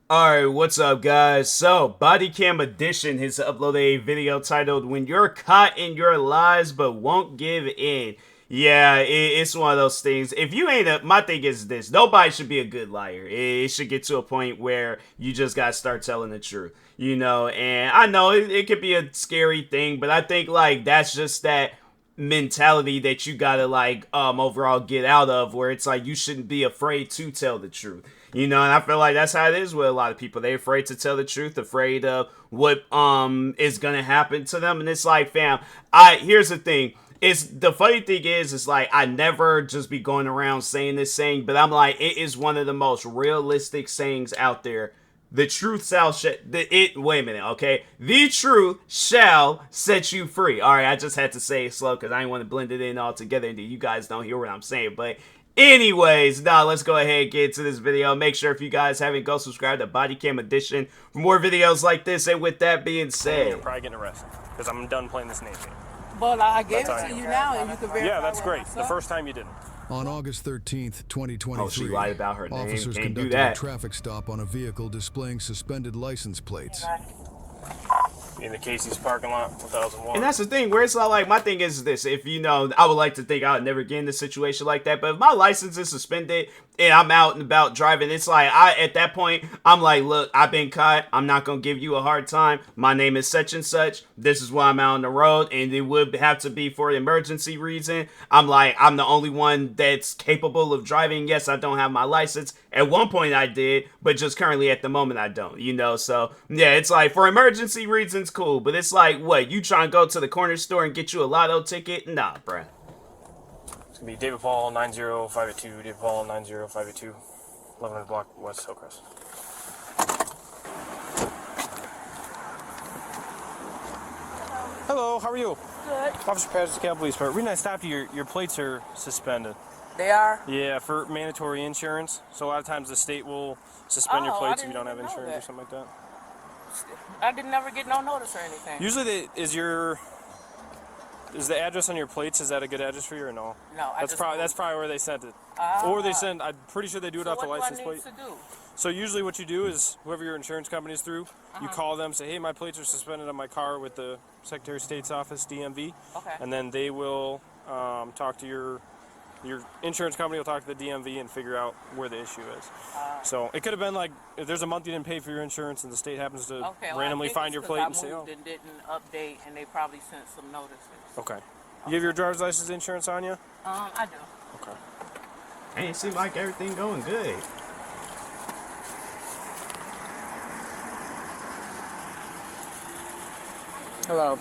Alright, what's up guys? So, Bodycam Edition has uploaded a video titled When You're Caught in Your Lies But Won't Give In. Yeah, it's one of those things. If you ain't my thing is this, nobody should be a good liar. It should get to a point where you just gotta start telling the truth. And I know it could be a scary thing, but I think like that's just that mentality that you gotta like overall get out of, where it's like you shouldn't be afraid to tell the truth. And I feel like that's how it is with a lot of people. They're afraid to tell the truth, afraid of what is gonna happen to them. And it's like, fam, I here's the thing. It's the funny thing is, it's like I never just be going around saying this saying, but I'm like, it is one of the most realistic sayings out there. The truth shall wait a minute, okay? The truth shall set you free. All right, I just had to say it slow because I didn't want to blend it in all together and you guys don't hear what I'm saying. But anyways, now let's go ahead and get into this video. Make sure if you guys haven't, go subscribe to Bodycam Edition for more videos like this. And with that being said, you're probably getting arrested because I'm done playing this name game. But I gave it to you now, and you can verify. Yeah, that's great. The first time you didn't. On August 13th, 2023, oh, she lied about her name. officers Can't do conducted that. a traffic stop on a vehicle displaying suspended license plates. In the Casey's parking lot, 2001. And that's the thing, where it's not like, my thing is this, if I would like to think I would never get in a situation like that, but if my license is suspended and I'm out and about driving, it's like, at that point, I'm like, look, I've been caught, I'm not gonna give you a hard time, my name is such and such, this is why I'm out on the road, and it would have to be for an emergency reason. I'm like, I'm the only one that's capable of driving. Yes, I don't have my license. At one point I did, but just currently at the moment I don't, so yeah, it's like, for emergency reasons, cool, but it's like, what, you trying to go to the corner store and get you a lotto ticket? Nah, bruh. It's gonna be David Paul 90582, David Paul 90582, 1100 block West Hillcrest. Hello, how are you? Good. Officer Patrick, Cal Police Department. Reason I stopped you, your plates are suspended. They are? Yeah, for mandatory insurance. So a lot of times the state will suspend your plates if you don't have even know insurance that. or something like that. I didn't never get no notice or anything. Usually, is the address on your plates, is that a good address for you or no? No, that's probably where they sent it. Or they send. I'm pretty sure they do it off the license plate. What do I need to do? So usually what you do is whoever your insurance company is through, you call them, say, hey, my plates are suspended on my car with the Secretary of State's office, DMV, Okay. and then they will talk to your insurance company will talk to the DMV and figure out where the issue is. So it could have been like, if there's a month you didn't pay for your insurance and the state happens to randomly find your plate and say, oh. and didn't update, and they probably sent some notices. Okay. You have your driver's license insurance on you? I do. Okay. Hey, it seems like everything going good. Hello.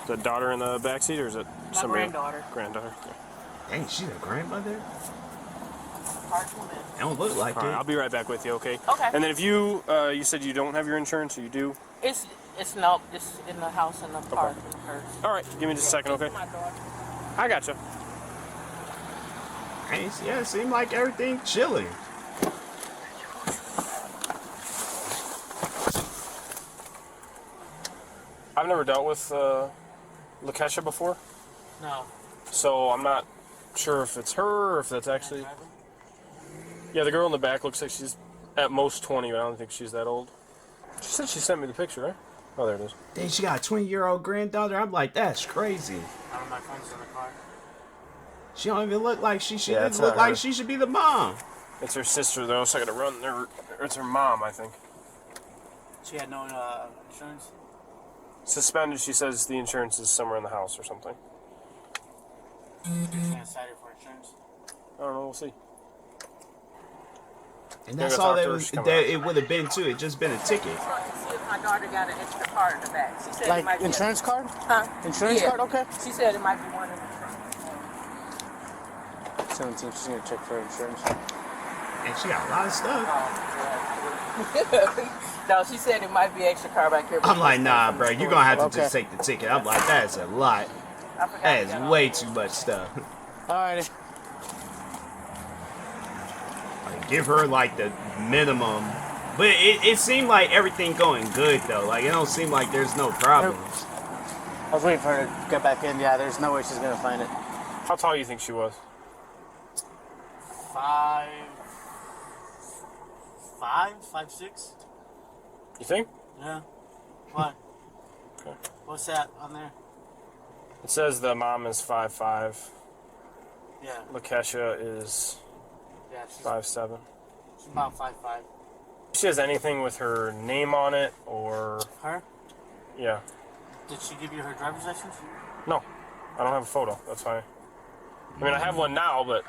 Is that daughter in the backseat or is it My somebody? granddaughter. Granddaughter. Okay. Dang, she's a grandmother? Hard to live. I don't look like All right, it. I'll be right back with you, okay? Okay. And then if you said you don't have your insurance or you do? It's no, it's in the house in the park. All right, give me just a second, okay? My daughter. I gotcha. Hey, yeah, it seemed like everything chilling. I've never dealt with Lakeisha before, No. so I'm not sure if it's her or if that's actually... Yeah, the girl in the back looks like she's at most 20, but I don't think she's that old. She said she sent me the picture, right? Oh, there it is. Dang, she got a 20-year-old granddaughter? I'm like, that's crazy. One of my friends in the car. She don't even look like she should. Yeah, It it's look not like her. she should be the mom. It's her sister, though, so I gotta run there. Or it's her mom, I think. She had no insurance? Suspended, she says the insurance is somewhere in the house or something. She's gonna cite her for insurance? I don't know, we'll see. And that's go all talk to that, her, was, she's coming that out. it would have been, too. It just been a ticket. See if my daughter got an extra card in the back. She said it Like might be insurance card? Huh? Insurance Yeah. card? Okay. She said it might be one of them. 17, she's gonna check for insurance. And she got a lot of stuff. No, she said it might be extra card back here. I'm like, nah, bro. You're going to have to just take the ticket. I'm like, that is a lot. I forgot That to is get way all too much stuff. Alrighty. Like, give her, like, the minimum. But it seemed like everything going good, though. Like, it don't seem like there's no problems. I was waiting for her to get back in. Yeah, there's no way she's gonna find it. How tall do you think she was? 5'5", 5'6". You think? Yeah. What? Okay. What's that on there? It says the mom is 5'5". Yeah. Lakesha is Yeah, she's 5'7". She's about 5'5". If she has anything with her name on it, or... Her? Yeah. Did she give you her driver's license? No. I don't have a photo. That's fine. I mean, I have one now, but...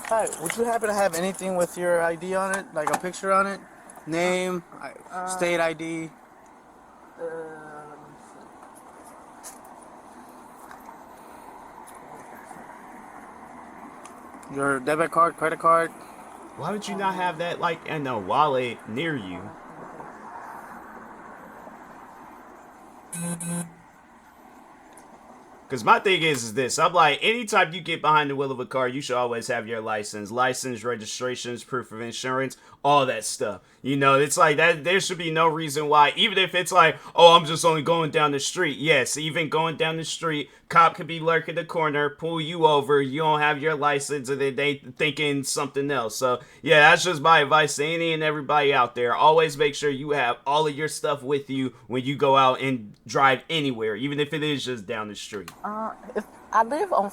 Hi, would you happen to have anything with your ID on it? Like a picture on it? Name, state ID? Let me see. Your debit card, credit card? Why would you not have that, like, in a wallet near you? Because my thing is this. I'm like, anytime you get behind the wheel of a car, you should always have your license. License, registrations, proof of insurance, all that stuff. You know, it's like that. There should be no reason why, even if it's like, oh, I'm just only going down the street. Yes, even going down the street, cop could be lurking the corner, pull you over. You don't have your license, and then they thinking something else. So, yeah, that's just my advice to any and everybody out there. Always make sure you have all of your stuff with you when you go out and drive anywhere, even if it is just down the street. If I live on,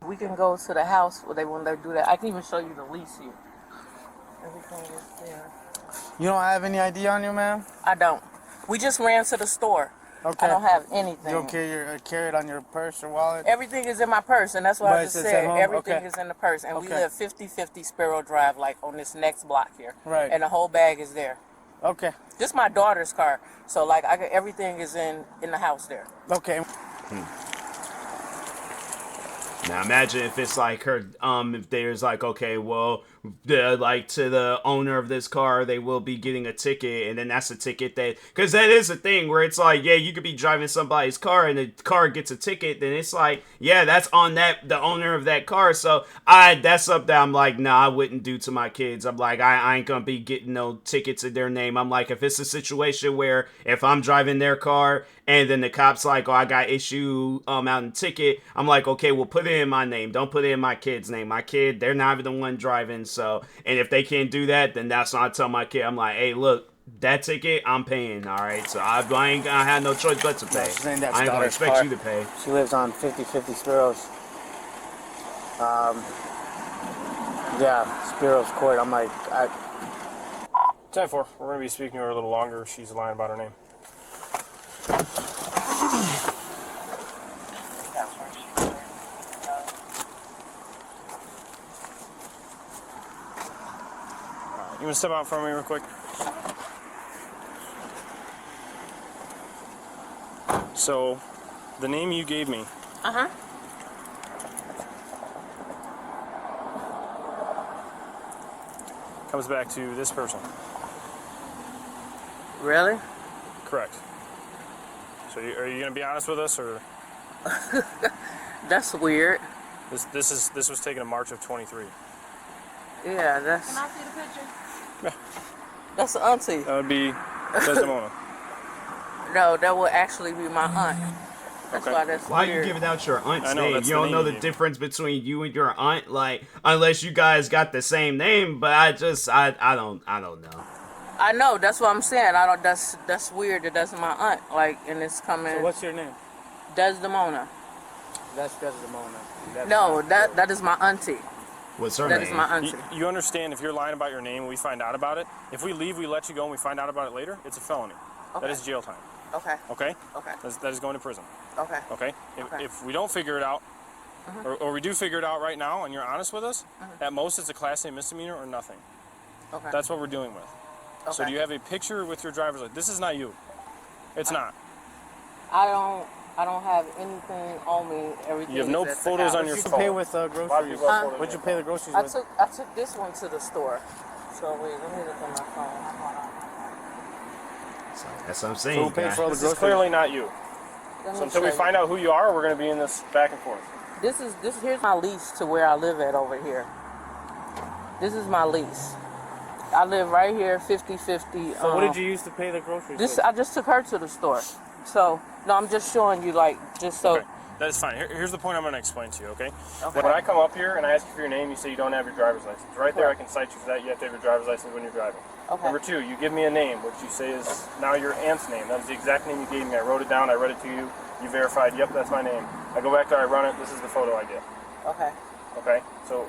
we can go to the house where when they do that. I can even show you the lease here. Everything is there. You don't have any ID on you, ma'am? I don't. We just ran to the store. Okay. I don't have anything. You don't carry it on your purse or wallet? Everything is in my purse, and that's what But I it's just at said. home? Everything Okay. is in the purse, and we Okay. live 50-50 Sparrow Drive, like on this next block here. Right. And the whole bag is there. Okay. Just my daughter's car, so like everything is in the house there. Okay. Now imagine if it's like her, if there's like, okay, well, like to the owner of this car, they will be getting a ticket, and then that's a ticket that, because that is a thing where it's like, yeah, you could be driving somebody's car and the car gets a ticket, then it's like, yeah, that's on the owner of that car. So that's something I'm like, nah, I wouldn't do to my kids. I'm like, I ain't gonna be getting no tickets in their name. I'm like, if it's a situation where if I'm driving their car and then the cop's like, oh, I got issue out in ticket, I'm like, okay, well, put it in my name. Don't put it in my kid's name. My kid, they're not even the one driving. So, and if they can't do that, then that's when I tell my kid, I'm like, hey, look, that ticket, I'm paying, all right? So I ain't gonna have no choice but to pay. She's in that I ain't gonna daughter's expect car. you to pay. She lives on 50-50 Sparrows. Yeah, Sparrows Court. I'm like, 10-4. We're going to be speaking to her a little longer. She's lying about her name. You want to step out for me real quick? So, the name you gave me. Uh-huh. Comes back to this person. Really? Correct. So, are you going to be honest with us, or That's weird. this was taken in March of 23? Yeah, that's. Can I see the picture? Yeah, That's the auntie. that would be Desdemona. No, that would actually be my aunt. That's Okay. why that's Why are weird. you giving out your aunt's I know, name? that's You the don't name know you the gave. difference between you and your aunt, like, unless you guys got the same name. But I don't know. I know. That's what I'm saying. I don't. That's weird. That that's my aunt. Like, and it's coming. so what's your name? Desdemona. That's Desdemona. That's No, not- that is my auntie. What's her That name? is my auntie. You understand, if you're lying about your name and we find out about it, if we leave, we let you go, and we find out about it later, it's a felony. That Okay. is jail time. Okay. Okay? Okay. That is going to prison. Okay. Okay? Okay. If we don't figure it out, or we do figure it out right now, and you're honest with us, at most it's a Class A misdemeanor or nothing. Okay. That's what we're dealing with. So Okay. do you have a picture with your driver's license? This is not you. It's not. I don't have anything on me. Everything. You have no is at the photos on house. your What'd you phone. pay with groceries? Huh? What'd you pay the groceries I with? took this one to the store. So wait, let me look at my phone. That's what I'm So saying. who paid guy. for all the This is groceries? clearly not you. Let me So until we show you. find out who you are, we're going to be in this back and forth. Here's my lease to where I live at over here. This is my lease. I live right here, 50-50. So what did you use to pay the groceries with? I just took her to the store. So no, I'm just showing you, like, just so Okay. That's fine. Here's the point I'm going to explain to you, okay? Okay. When I come up here and I ask you for your name, you say you don't have your driver's license. Right there, I can cite you for that. You have to have your driver's license when you're driving. Okay. Number two, you give me a name, which you say is now your aunt's name. That was the exact name you gave me. I wrote it down. I read it to you. You verified, yep, that's my name. I go back there, I run it. This is the photo I get. Okay. Okay? So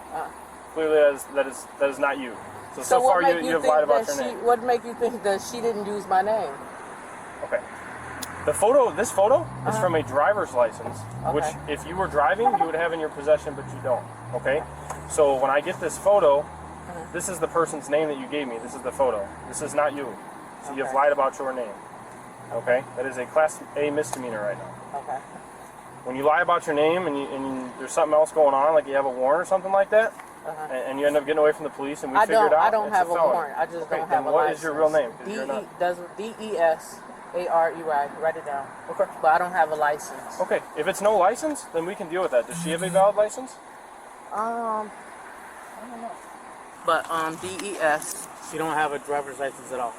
clearly that is not you. So what far make you have lied about your she, name. What make you think that she didn't use my name? Okay. This photo is from a driver's license, which if you were driving, you would have in your possession, but you don't. Okay? So when I get this photo, this is the person's name that you gave me. This is the photo. This is not you. So you have lied about your name. Okay? That is a Class A misdemeanor right now. Okay. When you lie about your name and there's something else going on, like you have a warrant or something like that, and you end up getting away from the police and we figure it out, I don't have a felony. warrant. I just don't have then a what license. is your real name? D-E-S-A-R-E-Y. Write it down. Okay. But I don't have a license. Okay. If it's no license, then we can deal with that. Does she have a valid license? I don't know. But D-E-S. You don't have a driver's license at all.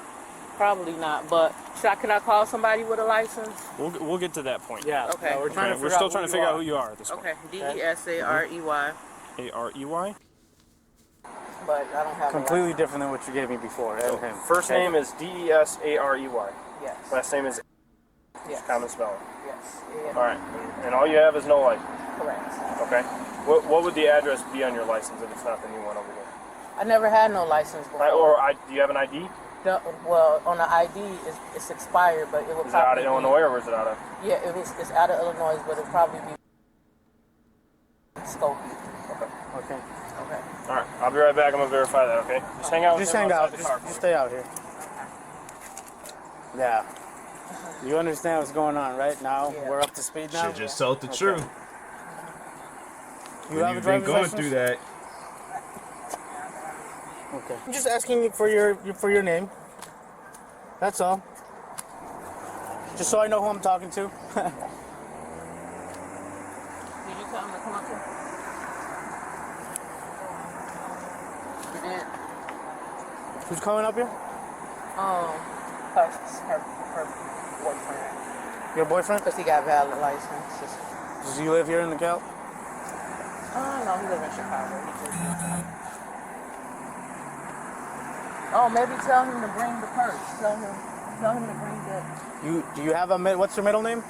Probably not. But can I call somebody with a license? We'll get to that point. Yeah. Okay. We're trying to We're still trying to figure out who you are at this point. Okay. D-E-S-A-R-E-Y. A-R-E-Y? But I don't have completely different than what you gave me before. So first name is D-E-S-A-R-E-Y. Yes. Last name is Yes. common spelling. Yes. All right. And all you have is no license. Correct. Okay. What would the address be on your license if it's not the new one over there? I never had no license before. Do you have an ID? Well, on the ID, it's expired, but it would Is it probably out of Illinois or where is it out of? Yeah, it's out of Illinois, but it'll probably be Skokie. Okay. Okay. All right. I'll be right back. I'm going to verify that, okay? Just hang out. Just hang out. Just stay out here. Yeah. You understand what's going on, right? Now we're up to speed now. Should just told the truth. You have a You've been driver's going license? through that. Okay. I'm just asking you for your name. That's all. Just so I know who I'm talking to. Did you tell him to come up here? You did? Who's coming up here? Her boyfriend. Your boyfriend? Because he got valid license. Does he live here in the Cal? No, he lives in Chicago. Oh, maybe tell him to bring the purse. Tell him to bring the. Do you have what's your middle name?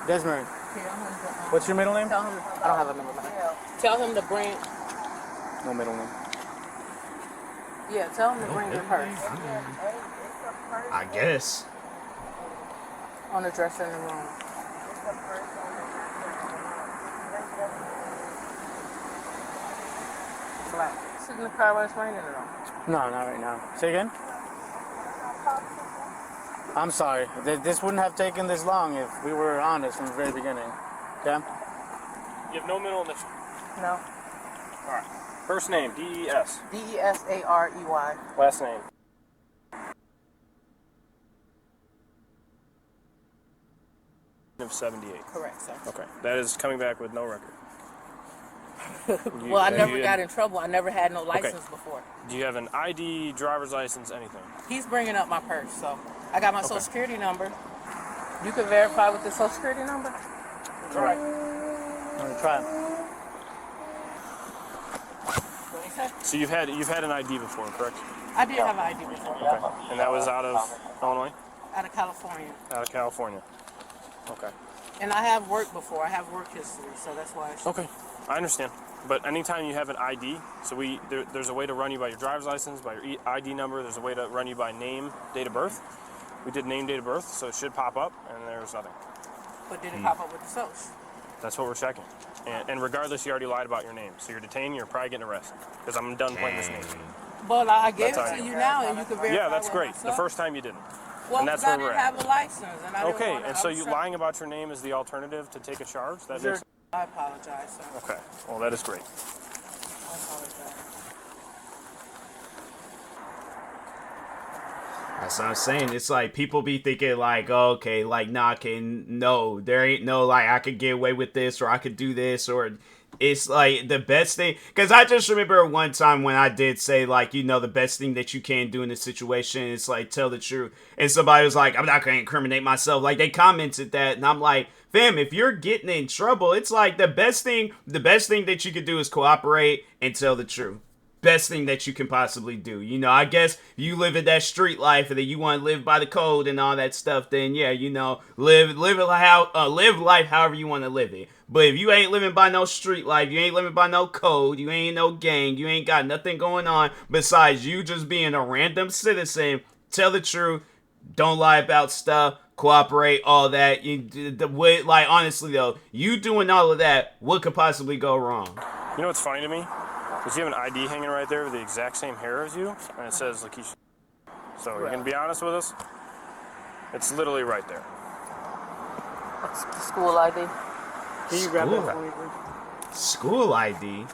Desmond. What's your middle name? Tell him. I don't have a middle name. Tell him to bring. No middle name. Yeah, tell him to bring the purse. I guess. On the dresser in the room. Black. Sit in the car while it's raining or no? No, not right now. Say again? I'm sorry. This wouldn't have taken this long if we were honest from the very beginning. Okay? You have no middle initial. No. All right. First name, D-E-S. D-E-S-A-R-E-Y. Last name. Of 78. Correct, sir. Okay. That is coming back with no record. Well, I never got in trouble. I never had no license before. Do you have an ID, driver's license, anything? He's bringing up my purse, so I got my social security number. You can verify with the social security number? Correct. I'm gonna try. What he said? So you've had an ID before, correct? I did have an ID before. Okay. And that was out of Illinois? Out of California. Out of California. Okay. And I have worked before. I have work history, so that's why. Okay. I understand. But anytime you have an ID, so there's a way to run you by your driver's license, by your ID number. There's a way to run you by name, date of birth. We did name, date of birth, so it should pop up, and there's nothing. But did it pop up with the social? That's what we're checking. And regardless, you already lied about your name, so you're detained. You're probably getting arrested because I'm done playing this game. But I gave That's it all to right. you now, and you can verify. Yeah, that's with great. myself. The first time you didn't. Well, and that's because I where we're didn't at. have a license, and I didn't Okay, wanna, and so I was you trying- lying about your name is the alternative to take a charge? That makes I apologize, sir. Okay. Well, that is great. I apologize. That's what I'm saying. It's like people be thinking like, oh, okay, like knocking. No, there ain't no like I could get away with this or I could do this or It's like the best thing, because I just remember one time when I did say, like, you know, the best thing that you can do in this situation is like tell the truth. And somebody was like, I'm not gonna incriminate myself. Like, they commented that, and I'm like, fam, if you're getting in trouble, it's like the best thing that you could do is cooperate and tell the truth. Best thing that you can possibly do. You know, I guess you live in that street life and then you want to live by the code and all that stuff, then yeah, you know, live life however you want to live it. But if you ain't living by no street life, you ain't living by no code, you ain't no gang, you ain't got nothing going on besides you just being a random citizen, tell the truth, don't lie about stuff, cooperate, all that. Like, honestly though, you doing all of that, what could possibly go wrong? You know what's funny to me? Because you have an ID hanging right there with the exact same hair as you, and it says Lakeisha. So you're gonna be honest with us? It's literally right there. That's the school ID. Can you grab that for me, please? School ID?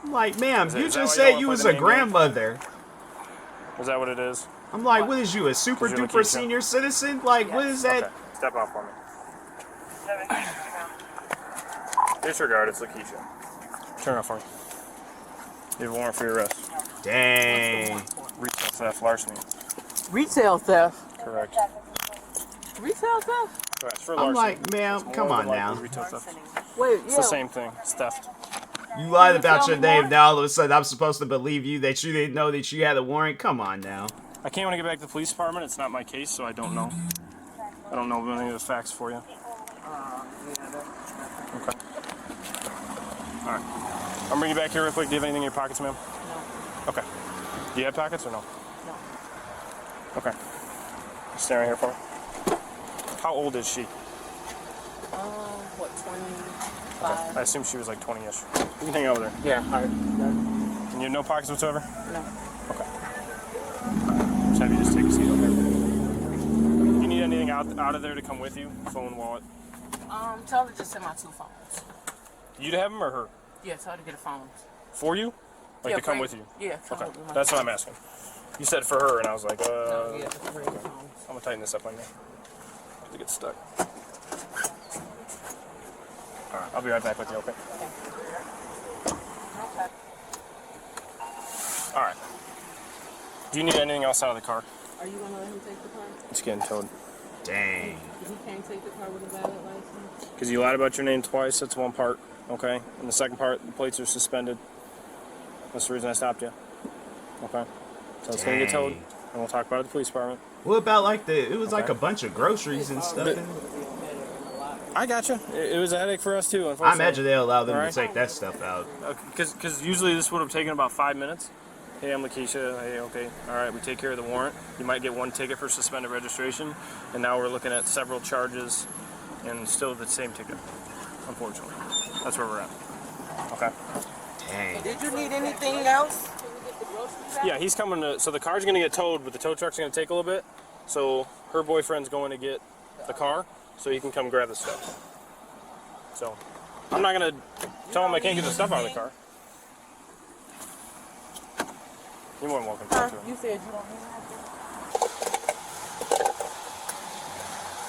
I'm like, ma'am, you just why you said you don't was put a the name grandmother. Is that what it is? I'm like, what is you, a super Is you duper Lakeisha? senior citizen? Like, what is that? Okay, step out for me. Disregard, it's Lakeisha. Turn off for me. You have a warrant for your arrest. Dang. Retail theft, larceny. Retail theft. Correct. Retail theft? Correct. For I'm larceny. like, ma'am, It's come more on than now. likely Retail theft. Wait, It's the same thing. It's theft. You lied about tell your me name, more? now all of a sudden I'm supposed to believe you that you didn't know that you had a warrant? Come on now. I can't want to get back to the police department. It's not my case, so I don't know. I don't know any of the facts for you. Okay. All right. I'm bringing you back here real quick. Do you have anything in your pockets, ma'am? No. Okay. Do you have pockets or no? No. Okay. Stay right here for me. How old is she? What, 25? I assume she was like 20-ish. You can hang out with her. Yeah, alright. And you have no pockets whatsoever? No. Okay. Just have you just take a seat, okay? Do you need anything out of there to come with you? Phone, wallet? Tell her to send my 2 phones. You to have them or her? Yeah, tell her to get a phone. For you? Like Yeah, to come for- with you? Yeah, come Okay. with me. That's what I'm asking. You said for her, and I was like, No, yeah, for her phones. I'm gonna tighten this up on you. To get stuck. Alright, I'll be right back with you, okay? Okay. Alright. Do you need anything else out of the car? Are you gonna let him take the car? It's getting towed. Dang. He can't take the car with a valid license? Because you lied about your name twice, that's one part, okay? And the second part, the plates are suspended. That's the reason I stopped you. Okay? So it's gonna get towed, Dang. and we'll talk about it at the police department. What about like it was like Okay. a bunch of groceries and stuff in it? I gotcha. It was a headache for us too, I unfortunately. imagine they'll allow them Alright. to take that stuff out. Because usually this would have taken about 5 minutes. Hey, I'm Lakeisha. Hey, okay. All right, we take care of the warrant. You might get one ticket for suspended registration, and now we're looking at several charges and still the same ticket, unfortunately. That's where we're at. Okay. Dang. Did you need anything else? Yeah, he's coming to, so the car's going to get towed, but the tow truck's going to take a little bit. So her boyfriend's going to get the car so he can come grab the stuff. So I'm not going to tell him I can't get the stuff out of the car. You're more than welcome to talk to him. You said you don't need anything.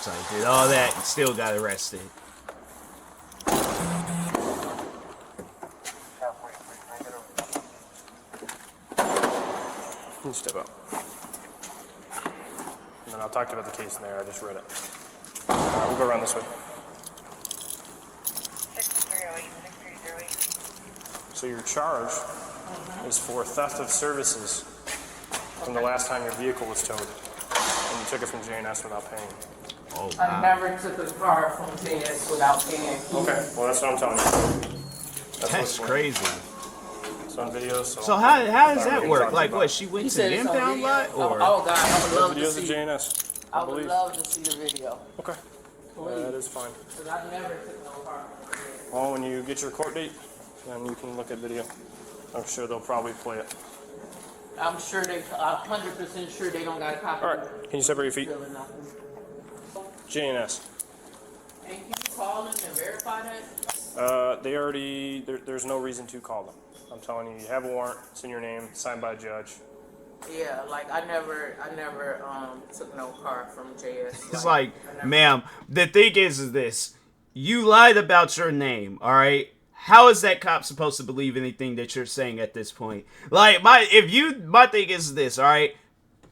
So he did all that and still got arrested. You step up. And then I'll talk to you about the case in there. I just read it. We'll go around this way. So your charge is for theft of services from the last time your vehicle was towed. And you took it from J&S without paying. Oh, I wow. never took a car from JS without paying. Okay, well that's what I'm telling you. That's what's crazy. It's on video, So how does that work? Like what, she went You to said the it's on impound video? lot or? Oh God, I would love to videos of see. J&S, I would believe. love to see the video. Okay, that is fine. Because I never took no car. Well, when you get your court date, then you can look at video. I'm sure they'll probably play it. I'm sure they, 100% sure they don't got a copy. All right, can you separate your feet? Really nothing. J&S. And can you call them and verify that? They already, there's no reason to call them. I'm telling you, you have a warrant, it's in your name, signed by a judge. Yeah, like I never took no car from JS. It's like, ma'am, the thing is this. You lied about your name, all right? how is that cop supposed to believe anything that you're saying at this point? Like, my thing is this, all right?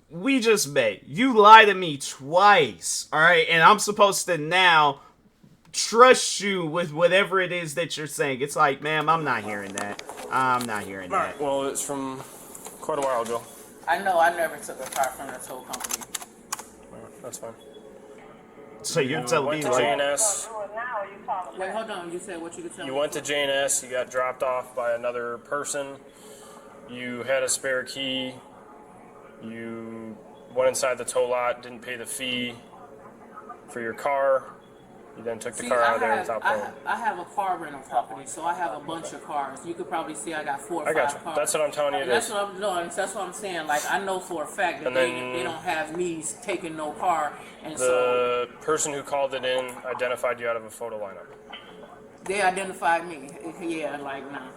We just met. You lied to me twice, all right? And I'm supposed to now trust you with whatever it is that you're saying. It's like, ma'am, I'm not hearing that. I'm not hearing that. All right. Well, it's from quite a while ago. I know I never took a car from the tow company. That's fine. So you're telling me, to like, J&S. Wait, hold on. You said what you could tell me? You went to J&S. You got dropped off by another person. You had a spare key. You went inside the tow lot, didn't pay the fee for your car. You then took the car out of there and stopped going. I have a car rental company, so I have a bunch of cars. You could probably see I got 4 or 5 I got you. cars. That's what I'm telling you. That's what I'm doing. That's what I'm saying. Like, I know for a fact that they don't have me taking no car. And the person who called it in identified you out of a photo lineup. They identified me. Yeah, like, nah.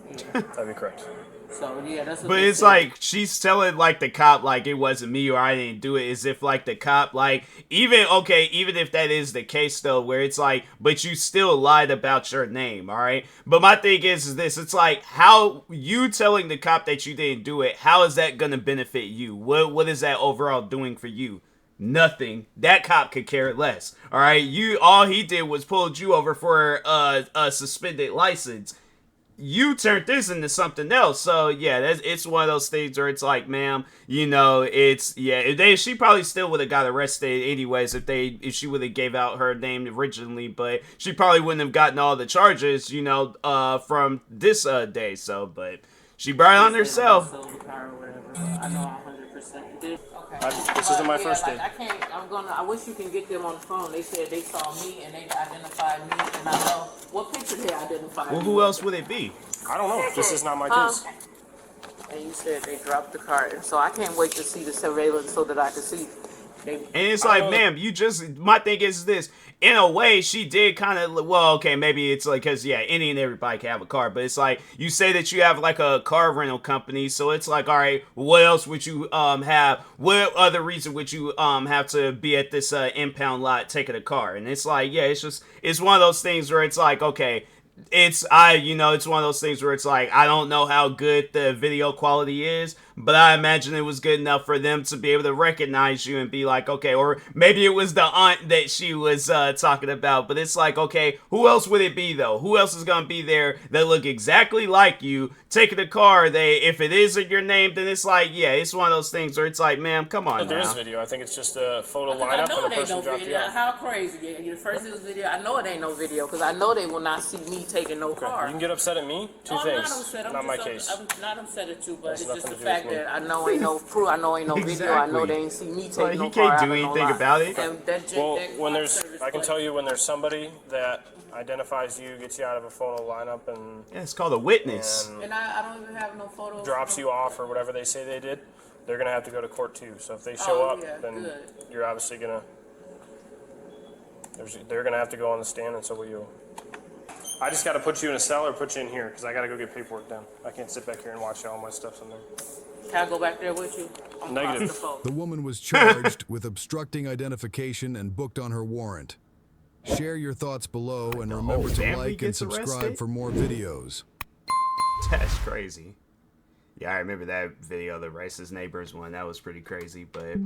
Yeah. That'd be correct. So, yeah, that's what but it's said. like, she's telling, like, the cop, like, it wasn't me or I didn't do it, as if, like, the cop, like, even if that is the case, though, where it's like, but you still lied about your name, alright? But my thing is this, it's like, how, you telling the cop that you didn't do it, how is that gonna benefit you? What is that overall doing for you? Nothing. That cop could care less, alright? All he did was pulled you over for a suspended license. You turned this into something else. So yeah, it's one of those things where it's like, ma'am, you know, she probably still would have got arrested anyways if she would have gave out her name originally, but she probably wouldn't have gotten all the charges, you know, from this day. So, but she brought it on herself. I know 100% did. Okay. This isn't my first day. I wish you can get them on the phone. They said they saw me and they identified me, and I know what picture they identified. Well, me who with. else would it be? I don't know. This is not my case. And you said they dropped the car, and so I can't wait to see the surveillance so that I can see. And it's like, ma'am, my thing is this. In a way, she did kind of, well, okay, maybe it's like, because, yeah, any and everybody can have a car, but it's like, you say that you have, like, a car rental company, so it's like, all right, what else would you, have, what other reason would you, have to be at this, impound lot taking a car? And it's like, yeah, it's one of those things where it's like, okay, it's one of those things where it's like, I don't know how good the video quality is, but I imagine it was good enough for them to be able to recognize you and be like, okay, or maybe it was the aunt that she was talking about, but it's like, okay, who else would it be though? Who else is gonna be there that look exactly like you, taking the car? If it isn't your name, then it's like, yeah, it's one of those things where it's like, ma'am, come on. There is video. I think it's just a photo lineup and the person dropped you off. How crazy? Yeah, first it was video. I know it ain't no video because I know they will not see me taking no car. You can get upset at me. Two things. Not my case. I'm not upset at you, but That's it's just the nothing to do fact with me. that I know ain't no proof. I know ain't no video. I know they ain't see me taking no he car. can't do anything about it. I can tell you when there's somebody that identifies you, gets you out of a photo lineup, and Yeah, it's called a witness. And I don't even have no photos. drops you off or whatever they say they did, they're gonna have to go to court too. So if they show up, then you're obviously gonna. They're gonna have to go on the stand, and so will you. I just got to put you in a cell or put you in here because I got to go get paperwork done. I can't sit back here and watch all my stuff's in there. Can I go back there with you? I'm Negative. across The woman was charged with obstructing identification and booked on her warrant. Share your thoughts below and remember to family like and gets subscribe arrested? for more videos. That's crazy. Yeah, I remember that video, the racist neighbors one. That was pretty crazy. But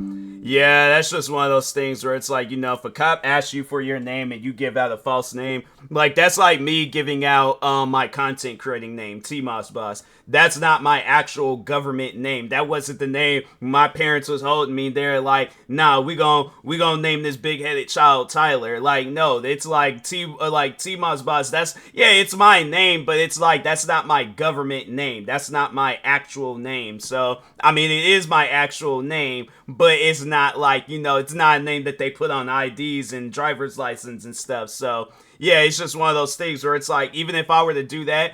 yeah, that's just one of those things where it's like, you know, if a cop asks you for your name and you give out a false name, like that's like me giving out my content creating name, TMossBoss. That's not my actual government name. That wasn't the name my parents was holding me. They're like, nah, we gonna name this big-headed child Tyler. Like, no, it's like TMossBoss. It's my name, but it's like that's not my government name. That's not my actual name. So I mean, it is my actual name, but it's not like, you know, it's not a name that they put on IDs and driver's license and stuff. So yeah, it's just one of those things where it's like, even if I were to do that,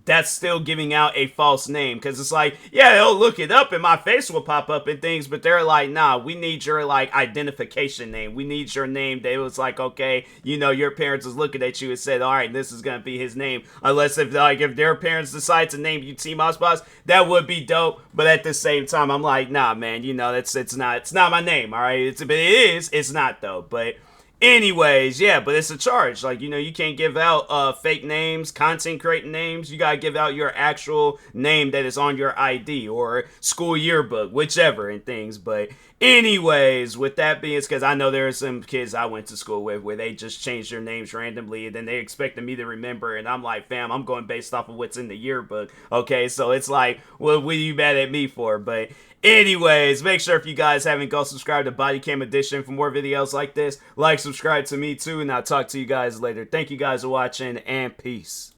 that's still giving out a false name, because it's like, yeah, they'll look it up and my face will pop up and things, but they're like, nah, we need your like identification name. We need your name. They was like, okay, you know, your parents was looking at you and said, all right, this is gonna be his name. Unless if their parents decide to name you TMossBoss, that would be dope. But at the same time, I'm like, nah, man, you know, it's not my name. All right, it's not though. But Anyways, yeah, but it's a charge. Like, you know, you can't give out fake names, content creating names. You gotta give out your actual name that is on your ID or school yearbook, whichever, and things. But anyways, with that being, because I know there are some kids I went to school with where they just changed their names randomly and then they expected me to remember, and I'm like, fam, I'm going based off of what's in the yearbook. Okay, so it's like, what are you mad at me for? But anyways, make sure if you guys haven't, go subscribe to Body Cam Edition for more videos like this. Like, subscribe to me too, and I'll talk to you guys later. Thank you guys for watching, and peace.